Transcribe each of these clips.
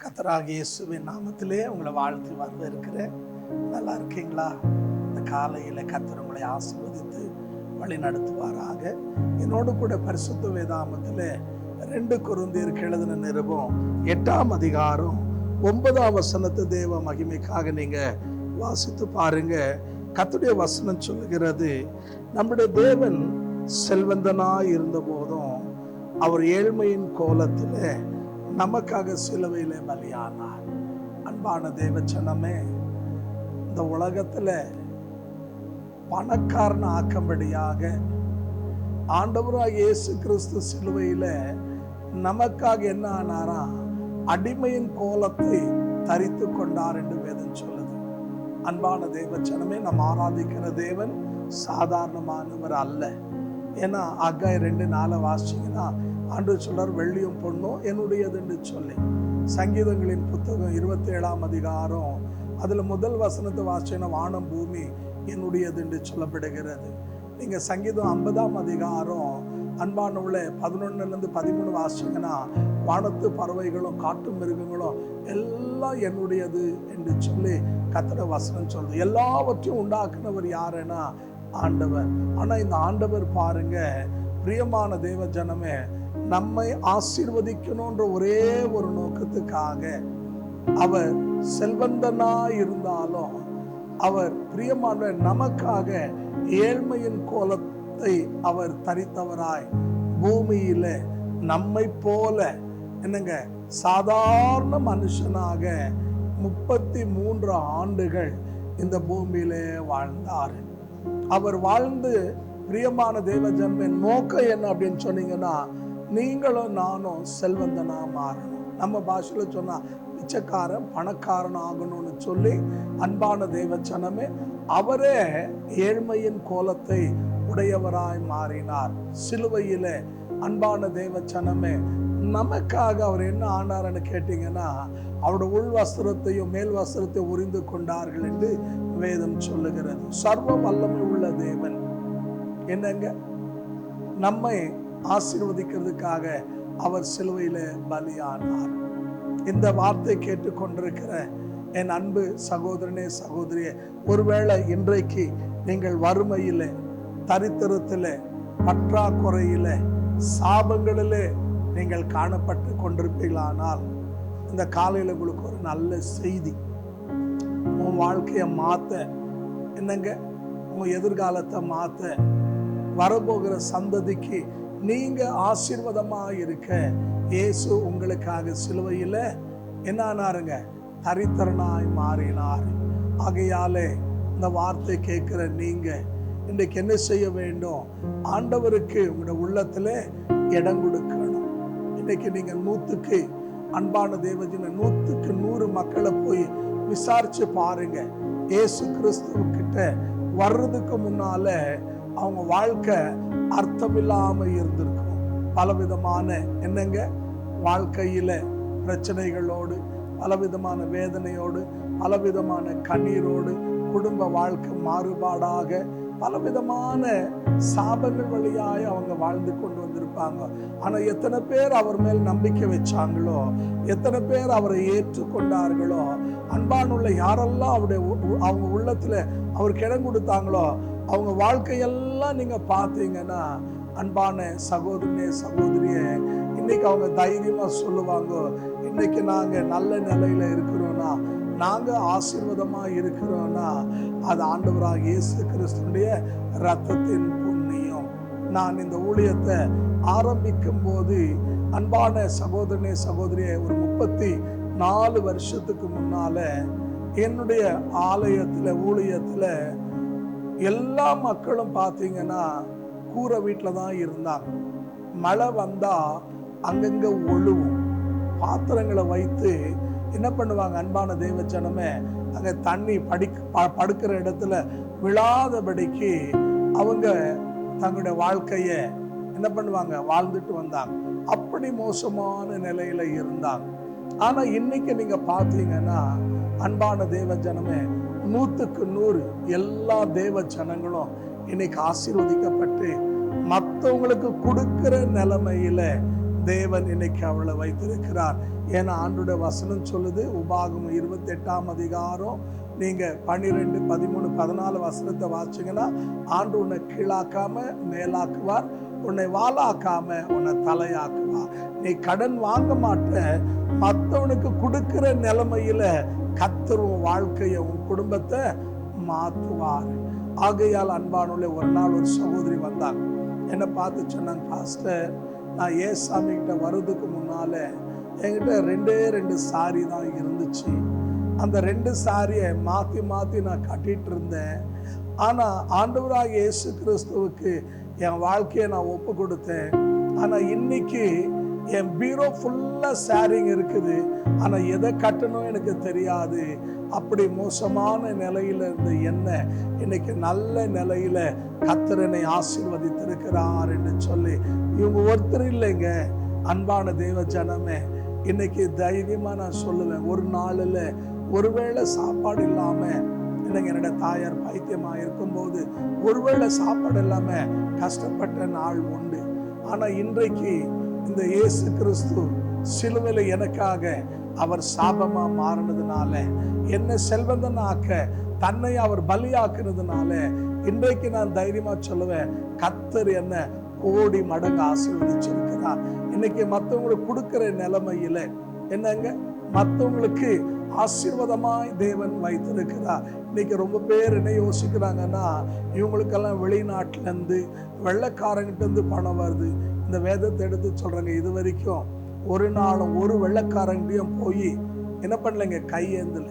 கர்த்தராகிய இயேசுவின் நாமத்திலே உங்களை வாழ்த்து வரவேற்கிறேன். நல்லா இருக்கீங்களா? இந்த காலையில கர்த்தர் உங்களை ஆசீர்வதித்து வழி நடத்துவாராக. என்னோடு கூட பரிசுத்த வேதாகமத்திலே 2 கொரிந்தியருக்கு எழுதின நிருபம் 8ஆம் அதிகாரம் 9ஆம் வசனத்தை தேவ மகிமைக்காக நீங்க வாசித்து பாருங்க. கர்த்தருடைய வசனம் சொல்லுகிறது, நம்முடைய தேவன் செல்வந்தனாய் இருந்த போதும் அவர் ஏழ்மையின் கோலத்திலே நமக்காக சிலுவையிலே பலியானார். அன்பான தேவச்சனமே, இந்த உலகத்துல பணக்காரன் ஆக்கும்படியாக ஆண்டவராகிய இயேசு கிறிஸ்து சிலுவையில நமக்காக என்ன ஆனாரா? அடிமையின் கோலத்தை தரித்து கொண்டார் என்று வேதம் சொல்லுது. அன்பான தேவச்சனமே, நம்ம ஆராதிக்கிற தேவன் சாதாரணமானவர் அல்ல. ஏன்னா ஆகாய் 2:4 வாசிச்சீங்கன்னா ஆண்டவர் சொல்றார், வெள்ளியும் பொண்ணும் என்னுடையது என்று சொல்லி. சங்கீதங்களின் புத்தகம் 27ஆம் அதிகாரம் அதுல முதல் வசனத்தை வாசிச்சீங்கன்னா வானம் பூமி என்னுடையது என்று சொல்லப்படுகிறது. நீங்க சங்கீதம் 50ஆம் அதிகாரம் அன்பானவளே 11-13 வாசிச்சீங்கன்னா வானத்து பறவைகளும் காட்டு மிருகங்களும் எல்லாம் என்னுடையது என்று சொல்லி கர்த்தருடைய வசனம் சொல்லுது. எல்லாவற்றையும் உண்டாக்குனவர் யாருன்னா ஆண்டவர். ஆனா இந்த ஆண்டவர் பாருங்க, பிரியமான தேவ ஜனமே, நம்மை ஆசீர்வதிக்கணும்ன்ற ஒரே ஒரு நோக்கத்துக்காக அவர் செல்வந்தனாய் இருந்தாலும் அவர் பிரியமான நமக்காக ஏழ்மையின் கோலத்தை அவர் தரித்தவராய் பூமியில நம்மை போல என்னங்க சாதாரண மனுஷனாக 33 ஆண்டுகள் இந்த பூமியிலே வாழ்ந்தார். அவர் வாழ்ந்து பிரியமான தேவ ஜனமே, நோக்கம் என்ன அப்படின்னு சொன்னீங்கன்னா, நீங்களும் நானும் செல்வந்தனா மாறணும். நம்ம பாஷையில சொன்னா பிச்சைக்காரன் பணக்காரன் ஆகணும்னு சொல்லி அன்பான தேவச்சனமே, அவரே ஏழ்மையின் கோலத்தை உடையவராய் மாறினார் சிலுவையில. அன்பான தேவச்சனமே, நமக்காக அவர் என்ன ஆனார்னு கேட்டீங்கன்னா, அவருடைய உள் வஸ்திரத்தையும் மேல் வஸ்திரத்தையும் உரிந்து கொண்டார்கள் என்று வேதம் சொல்லுகிறது. சர்வ வல்லமை உள்ள தேவன் என்னங்க நம்மை ஆசீர்வதிக்கிறதுக்காக அவர் சிலுவையில பலியானார். இந்த வார்த்தை கேட்டுக்கொண்டிருக்கிற என் அன்பு சகோதரனே சகோதரியே, ஒருவேளை இன்றைக்கு நீங்கள் வறுமையிலே, தரித்திரத்திலே, பற்றாக்குறையிலே, சாபங்களிலே நீங்கள் காணப்பட்டு கொண்டிருப்பீர்களானால் இந்த காலையில் உங்களுக்கு ஒரு நல்ல செய்தி. உன் வாழ்க்கையை மாத்த, என்னங்க உங்க எதிர்காலத்தை மாத்த, வரப்போகிற சந்ததிக்கு நீங்க ஆசீர்வாதமா இருக்க இயேசு உங்களுக்காக சிலுவையில என்ன ஆனாருங்க? தரித்திரனாய் மாறினார். ஆகையாலே இந்த வார்த்தை கேட்கிற நீங்க இன்றைக்கு என்ன செய்ய வேண்டும்? ஆண்டவருக்கு உங்களுடைய உள்ளத்துல இடம் கொடுக்கணும். இன்னைக்கு நீங்க 100க்கு அன்பான தேவஜன 100க்கு 100 மக்களை போய் விசாரிச்சு பாருங்க. இயேசு கிறிஸ்துவ கிட்ட வர்றதுக்கு முன்னால அவங்க வாழ்க்கை அர்த்தமில்லாம இருந்திருக்கும். பலவிதமான என்னங்க வாழ்க்கையில பிரச்சனைகளோடு, பலவிதமான வேதனையோடு, பலவிதமான கண்ணீரோடு, குடும்ப வாழ்க்கை மாறுபாடாக, பலவிதமான சாபங்கள் வழியாய் அவங்க வாழ்ந்து கொண்டு வந்திருப்பாங்க. ஆனா எத்தனை பேர் அவர் மேல் நம்பிக்கை வச்சாங்களோ, எத்தனை பேர் அவரை ஏற்றுக்கொண்டார்களோ, அன்பானுள்ள யாரெல்லாம் அவங்க உள்ளத்துல அவருக்கு இடம் கொடுத்தாங்களோ, அவங்க வாழ்க்கையெல்லாம் நீங்க பார்த்தீங்கன்னா அன்பான சகோதரனே சகோதரியே, இன்னைக்கு அவங்க தைரியமா சொல்லுவாங்க, இன்னைக்கு நாங்க நல்ல நிலையில இருக்கிறோம்னா, நாங்க ஆசீர்வாதமா இருக்கிறோம்னா அது ஆண்டவராகிய இயேசு கிறிஸ்துவினுடைய இரத்தத்தின் புண்ணியம். நான் இந்த ஊழியத்தை ஆரம்பிக்கும் போது அன்பான சகோதரனே சகோதரியே, ஒரு 34 வருஷத்துக்கு முன்னால என்னுடைய ஆலயத்துல ஊழியத்துல எல்லா மக்களும் பார்த்தீங்கன்னா கூரை வீட்டில தான் இருந்தாங்க. மழை வந்தா அங்கங்க ஒழுவும். பாத்திரங்களை வைத்து என்ன பண்ணுவாங்க? அன்பான தேவஜனமே, அங்க தண்ணி படுக்கிற இடத்துல விழாதபடிக்கு அவங்க தங்களுடைய வாழ்க்கைய என்ன பண்ணுவாங்க? வாழ்ந்துட்டு வந்தாங்க. அப்படி மோசமான நிலையில இருந்தாங்க. ஆனா இன்னைக்கு நீங்க பார்த்தீங்கன்னா அன்பான தேவஜனமே, 100க்கு 100 எல்லா தேவ ஜனங்களும் இன்னைக்கு ஆசீர்வதிக்கப்பட்டு மற்றவங்களுக்கு கொடுக்கிற நிலைமையில தேவன் இன்னைக்கு அவளை வைத்திருக்கிறார். ஏன்னா ஆண்டுடைய வசனம் சொல்லுது, உபாகமம் 28ஆம் அதிகாரம் நீங்க 12, 13, 14 வசனத்தை வாசிங்கன்னா, ஆண்டு உன்னை கீழாக்காம மேலாக்குவார், உன்னை வாளாக்காம உன்னை தலையாக்குவார். நீ கடன் வாங்க மாட்ட, மற்றவனுக்கு கொடுக்கிற நிலைமையில கர்த்தர் உன் வாழ்க்கையை உன் குடும்பத்தை மாற்றுவார். ஆகையால் அன்பானுள்ள ஒரு நாள் ஒரு சகோதரி வந்தாங்க, என்னை பார்த்து சொன்னாங்க, பாஸ்டர் நான் ஏசாமி கிட்ட வர்றதுக்கு முன்னால என்கிட்ட 2 சாரி தான் இருந்துச்சு. அந்த 2 சாரியை மாற்றி மாற்றி நான் கட்டிட்டு இருந்தேன். ஆனால் ஆண்டவராக இயேசு கிறிஸ்துவுக்கு என் வாழ்க்கையை நான் ஒப்பு கொடுத்தேன். ஆனால் இன்னைக்கு என் பீரோ ஃபுல்லாக சாரிங்க இருக்குது, ஆனால் எதை கட்டணும் எனக்கு தெரியாது. அப்படி மோசமான நிலையில் இருந்த என்ன இன்னைக்கு நல்ல நிலையில் கர்த்தர் என்னை ஆசீர்வதித்திருக்கிறார் என்று சொல்லி, இவங்க ஒருத்தர் இல்லைங்க அன்பான தேவ ஜனமே. இன்னைக்கு தைரியமா நான் சொல்லுவேன், ஒரு நாளில் ஒருவேளை சாப்பாடு இல்லாம, இன்னைக்கு என்னோட தாயார் பைத்தியமா இருக்கும்போது ஒருவேளை சாப்பாடு இல்லாம கஷ்டப்பட்ட நாள் உண்டு. ஆனா இன்றைக்கு இந்த இயேசு கிறிஸ்து சிலுவையில எனக்காக அவர் சாபமா மாறினதுனால, என்ன செல்வந்தனாக்க தன்னை அவர் பலியாக்குனதுனால இன்றைக்கு நான் தைரியமா சொல்லுவேன், கர்த்தர் என்ன கோடி மடங்கு ஆசீர்வதிச்சிருக்கிறார். இன்னைக்கு மற்றவங்களுக்கு கொடுக்கிற நிலைமையில என்னங்க மற்றவங்களுக்கு ஆசீர்வாதமாய் தேவன் வைத்திருக்கிறார். இன்னைக்கு ரொம்ப பேர் என்ன யோசிக்கிறாங்கன்னா, இவங்களுக்கெல்லாம் வெளிநாட்டுல இருந்து வெள்ளைக்காரங்கிட்ட இருந்து பணம் வருது. இந்த வேதத்தை எடுத்து சொல்றாங்க, இது வரைக்கும் ஒரு நாளும் ஒரு வெள்ளைக்காரங்கிட்டையும் போய் என்ன பண்ணலைங்க, கையேந்தல.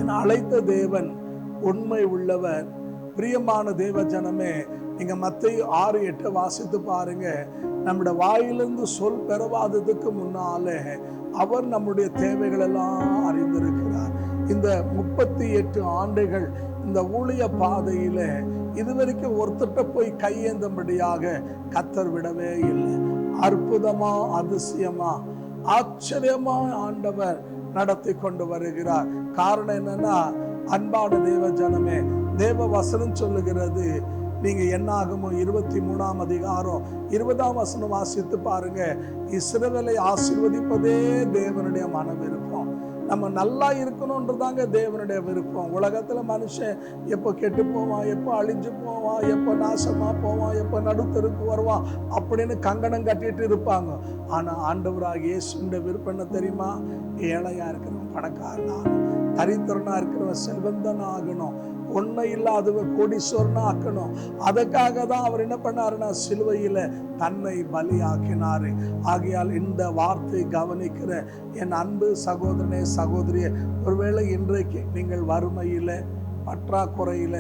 என் அழைத்த தேவன் உண்மை உள்ளவர். பிரியமான தேவ ஜனமே, நீங்க மத்தேயு 6:8 வாசித்து பாருங்க. நம்முடைய வாயிலிருந்து சொல் பெறவாததுக்கு முன்னாலே அவர் நம்முடைய தேவைகள் எல்லாம் அறிந்திருக்கிறார். இந்த 38 ஆண்டுகள் இந்த ஊழிய பாதையில இதுவரைக்கும் ஒருத்தட்ட போய் கையேந்தபடியாக கர்த்தர் விடவே இல்லை. அற்புதமா, அதிசயமா, ஆச்சரியமா ஆண்டவர் நடத்தி கொண்டு வருகிறார். காரணம் என்னன்னா, அன்பான தேவ ஜனமே, தேவ வசனம் சொல்லுகிறது, நீங்க என்னாகுமோ 23ஆம் அதிகாரம் 20ஆம் வசனம் வாசித்து பாருங்க. இஸ்ரவேலை ஆசீர்வதிப்பதே தேவனுடைய மன விருப்பம். நம்ம நல்லா இருக்கணும்ன்றதாங்க தேவனுடைய விருப்பம். உலகத்துல மனுஷன் எப்போ கெட்டு போவான், எப்போ அழிஞ்சு போவான், எப்போ நாசமா போவான், எப்போ நடுத்தருக்கு வருவான் அப்படின்னு கங்கணம் கட்டிட்டு இருப்பாங்க. ஆனா ஆண்டவராகிய இயேசுவின் விருப்பம் என்ன தெரியுமா? ஏழையா இருக்கிறவன் பணக்காரனாகணும், தரித்திரனா இருக்கிறவன் செல்வந்தன் ஆகணும், ஒன்னும் இல்லாதவன் கோடீஸ்வரனா ஆக்கணும். அதுக்காக தான் அவர் என்ன பண்ணாருன்னா சிலுவையில தன்னை பலியாக்கினாரு. ஆகையால் இந்த வார்த்தை கவனிக்கிற என் அன்பு சகோதரனே, சகோதரியே, ஒருவேளை இன்றைக்கு நீங்கள் வறுமையில, பற்றாக்குறையில,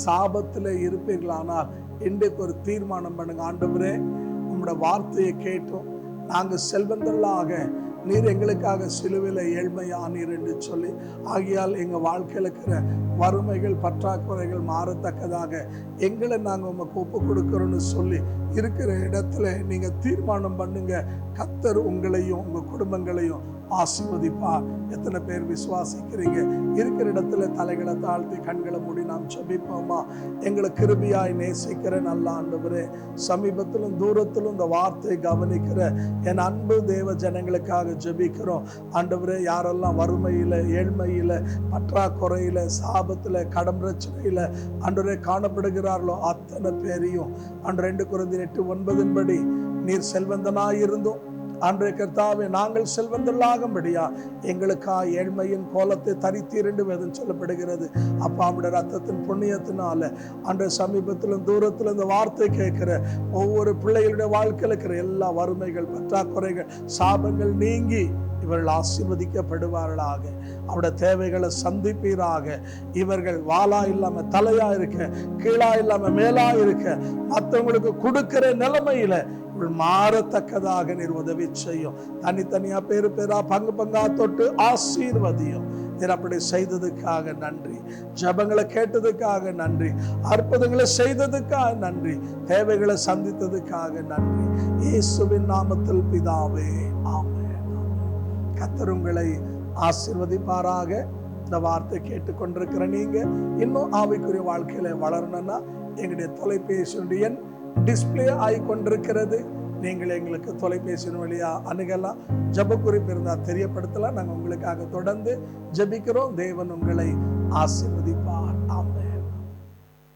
சாபத்துல இருப்பீர்களானால் இன்றைக்கு ஒரு தீர்மானம் பண்ணுங்க. ஆண்டவரே, உங்களோட வார்த்தையை கேட்டோம், நாங்க செல்வந்தர்களாக நீர் எங்களுக்காக சிலுவையில ஏழ்மையானீர் என்று சொல்லி, ஆகியால் எங்க வாழ்க்கையில் இருக்கிற வறுமைகள், பற்றாக்குறைகள் மாறத்தக்கதாக எங்களை நாங்கள் உமக்கு ஒப்பு கொடுக்கிறோன்னு சொல்லி இருக்கிற இடத்துல நீங்க தீர்மானம் பண்ணுங்க. கர்த்தர் உங்களையும் உங்க குடும்பங்களையும் ஆசீர்வதிப்பார். எத்தனை பேர் விசுவாசிக்கிறீங்க? இருக்கிற இடத்துல தலைகளை தாழ்த்தி கண்களை மூடி நாம் ஜெபிப்போமா? எங்களை கிருபையாய் நேசிக்கிற நல்ல ஆண்டவரே, சமீபத்திலும் தூரத்திலும் இந்த வார்த்தை கவனிக்கிற என் அன்பு தேவ ஜனங்களுக்காக ஜெபிக்கிறோம். ஆண்டவரே, யாரெல்லாம் வறுமையில, ஏழ்மையில, பற்றாக்குறையில, சாபத்துல, கடன் பிரச்சனையில ஆண்டவரே காணப்படுகிறார்களோ அத்தனை பேரையும் 2 கொரிந்தியர் 8:9 படி நீர் செல்வந்தனாயிருந்தோம் அன்றைய கர்த்தாவே நாங்கள் செல்வந்தர்களாகும்படியா எங்களுக்கா ஏழ்மையின் கோலத்தை தரித்தீர் என்று வேதம் சொல்லப்படுகிறது. அப்பாவுடைய ரத்தத்தின் புண்ணியத்தினால அன்றைய சமீபத்திலும் தூரத்திலும் இந்த வார்த்தை கேட்கிற ஒவ்வொரு பிள்ளைகளுடைய வாழ்க்கையில் இருக்கிற எல்லா வறுமைகள், பற்றாக்குறைகள், சாபங்கள் நீங்கி இவர்கள் ஆசீர்வதிக்கப்படுவார்களாக. அவருடைய தேவைகளை சந்திப்பீராக. இவர்கள் வாளா இல்லாம தலையா இருக்க, கீழா இல்லாம மேலா இருக்க, மற்றவங்களுக்கு கொடுக்கிற நிலைமையில மாறத்தக்கதாக நீர் உதவி செய்யும். தனித்தனியா பேரு பேரா பங்கு பங்கா தொட்டு ஆசீர்வதியும். நீர் அப்படி செய்ததுக்காக நன்றி. ஜெபங்களை கேட்டதுக்காக நன்றி. அற்புதங்களை செய்ததுக்காக நன்றி. தேவைகளை சந்தித்ததுக்காக நன்றி. இயேசுவின் நாமத்தில் பிதாவே, ஆமென். கர்த்தர் உங்களை ஆசீர்வதிப்பாராக. இந்த வார்த்தை கேட்டுக்கொண்டிருக்கிற நீங்க இன்னும் ஆவிக்குரிய வாழ்க்கையில வளரணும்னா எங்களுடைய தொலைபேசியுடைய எண் டிஸ்பிளே ஆகிக்கொண்டிருக்கிறது. நீங்கள் எங்களுக்கு தொலைபேசியின் வழியா அணுகலாம். ஜெப குறிப்பு இருந்தால் தெரியப்படுத்தலாம். நாங்கள் உங்களுக்காக தொடர்ந்து ஜெபிக்கிறோம். தேவன் உங்களை ஆசீர்வதிப்பார்.